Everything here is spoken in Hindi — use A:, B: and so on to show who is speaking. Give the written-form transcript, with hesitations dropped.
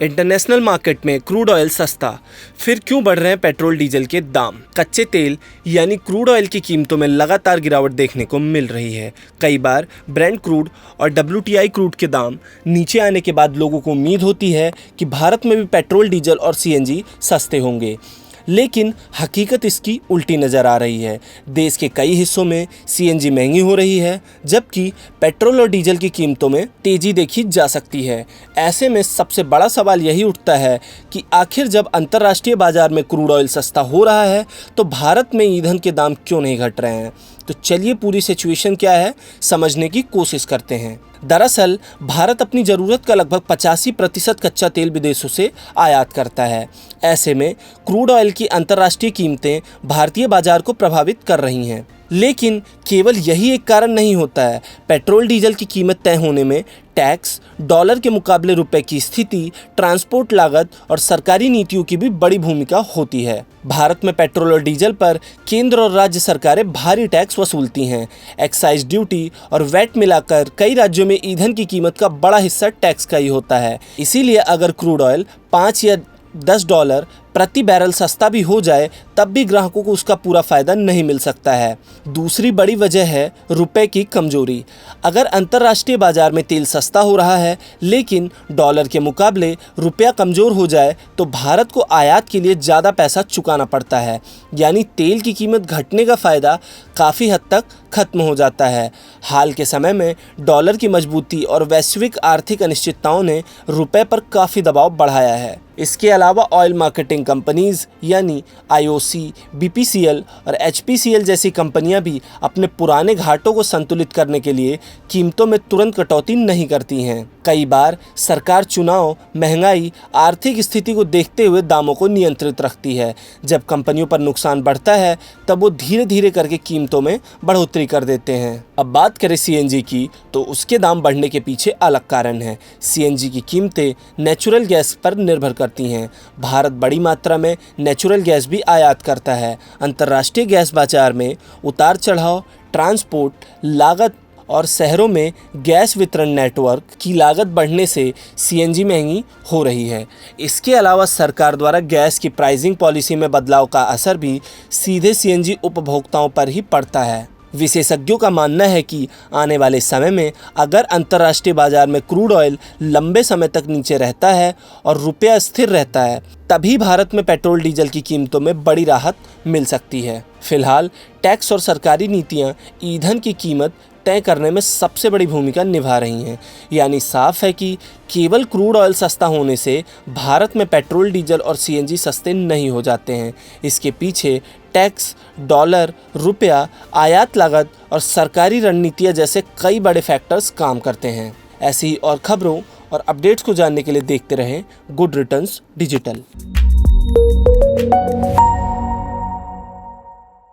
A: इंटरनेशनल मार्केट में क्रूड ऑयल सस्ता, फिर क्यों बढ़ रहे हैं पेट्रोल डीजल के दाम। कच्चे तेल यानी क्रूड ऑयल की कीमतों में लगातार गिरावट देखने को मिल रही है। कई बार ब्रेंट क्रूड और WTI क्रूड के दाम नीचे आने के बाद लोगों को उम्मीद होती है कि भारत में भी पेट्रोल डीजल और CNG सस्ते होंगे, लेकिन हकीकत इसकी उल्टी नज़र आ रही है। देश के कई हिस्सों में CNG महंगी हो रही है, जबकि पेट्रोल और डीजल की कीमतों में तेज़ी देखी जा सकती है। ऐसे में सबसे बड़ा सवाल यही उठता है कि आखिर जब अंतर्राष्ट्रीय बाजार में क्रूड ऑयल सस्ता हो रहा है तो भारत में ईंधन के दाम क्यों नहीं घट रहे हैं। तो चलिए पूरी सिचुएशन क्या है समझने की कोशिश करते हैं। दरअसल भारत अपनी ज़रूरत का लगभग 85% कच्चा तेल विदेशों से आयात करता है। ऐसे में क्रूड ऑयल की अंतर्राष्ट्रीय कीमतें भारतीय बाजार को प्रभावित कर रही हैं। लेकिन केवल यही एक कारण नहीं होता है। पेट्रोल डीजल की कीमत तय होने में टैक्स, डॉलर के मुकाबले रुपए की स्थिति, ट्रांसपोर्ट लागत और सरकारी नीतियों की भी बड़ी भूमिका होती है। भारत में पेट्रोल और डीजल पर केंद्र और राज्य सरकारें भारी टैक्स वसूलती हैं। एक्साइज ड्यूटी और वैट मिलाकर कई राज्यों में ईंधन की कीमत का बड़ा हिस्सा टैक्स का ही होता है। इसीलिए अगर क्रूड ऑयल 5 या $10 प्रति बैरल सस्ता भी हो जाए तब भी ग्राहकों को उसका पूरा फ़ायदा नहीं मिल सकता है। दूसरी बड़ी वजह है रुपए की कमजोरी। अगर अंतर्राष्ट्रीय बाजार में तेल सस्ता हो रहा है लेकिन डॉलर के मुकाबले रुपया कमज़ोर हो जाए तो भारत को आयात के लिए ज़्यादा पैसा चुकाना पड़ता है, यानी तेल की कीमत घटने का फ़ायदा काफ़ी हद तक खत्म हो जाता है। हाल के समय में डॉलर की मजबूती और वैश्विक आर्थिक अनिश्चितताओं ने रुपए पर काफ़ी दबाव बढ़ाया है। इसके अलावा ऑयल मार्केटिंग कंपनीज यानी IOC, BPCL और HPCL जैसी कंपनियां भी अपने पुराने घाटों को संतुलित करने के लिए कीमतों में तुरंत कटौती नहीं करती हैं। कई बार सरकार चुनाव, महंगाई, आर्थिक स्थिति को देखते हुए दामों को नियंत्रित रखती है। जब कंपनियों पर नुकसान बढ़ता है तब वो धीरे धीरे करके कीमतों में बढ़ोतरी कर देते हैं। अब बात करें CNG की तो उसके दाम बढ़ने के पीछे अलग कारण है। CNG की कीमतें नेचुरल गैस पर निर्भर करती हैं। भारत बड़ी मात्रा में नेचुरल गैस भी आयात करता है। अंतर्राष्ट्रीय गैस बाजार में उतार चढ़ाव, ट्रांसपोर्ट लागत और शहरों में गैस वितरण नेटवर्क की लागत बढ़ने से CNG महंगी हो रही है। इसके अलावा सरकार द्वारा गैस की प्राइसिंग पॉलिसी में बदलाव का असर भी सीधे CNG उपभोक्ताओं पर ही पड़ता है। विशेषज्ञों का मानना है कि आने वाले समय में अगर अंतर्राष्ट्रीय बाजार में क्रूड ऑयल लंबे समय तक नीचे रहता है और रुपया स्थिर रहता है तभी भारत में पेट्रोल डीजल की कीमतों में बड़ी राहत मिल सकती है। फिलहाल टैक्स और सरकारी नीतियां ईंधन की कीमत तय करने में सबसे बड़ी भूमिका निभा रही हैं। यानी साफ है कि केवल क्रूड ऑयल सस्ता होने से भारत में पेट्रोल डीजल और CNG सस्ते नहीं हो जाते हैं। इसके पीछे टैक्स, डॉलर, रुपया, आयात लागत और सरकारी रणनीतियां जैसे कई बड़े फैक्टर्स काम करते हैं। ऐसी ही और खबरों और अपडेट्स को जानने के लिए देखते रहें गुड रिटर्न्स डिजिटल।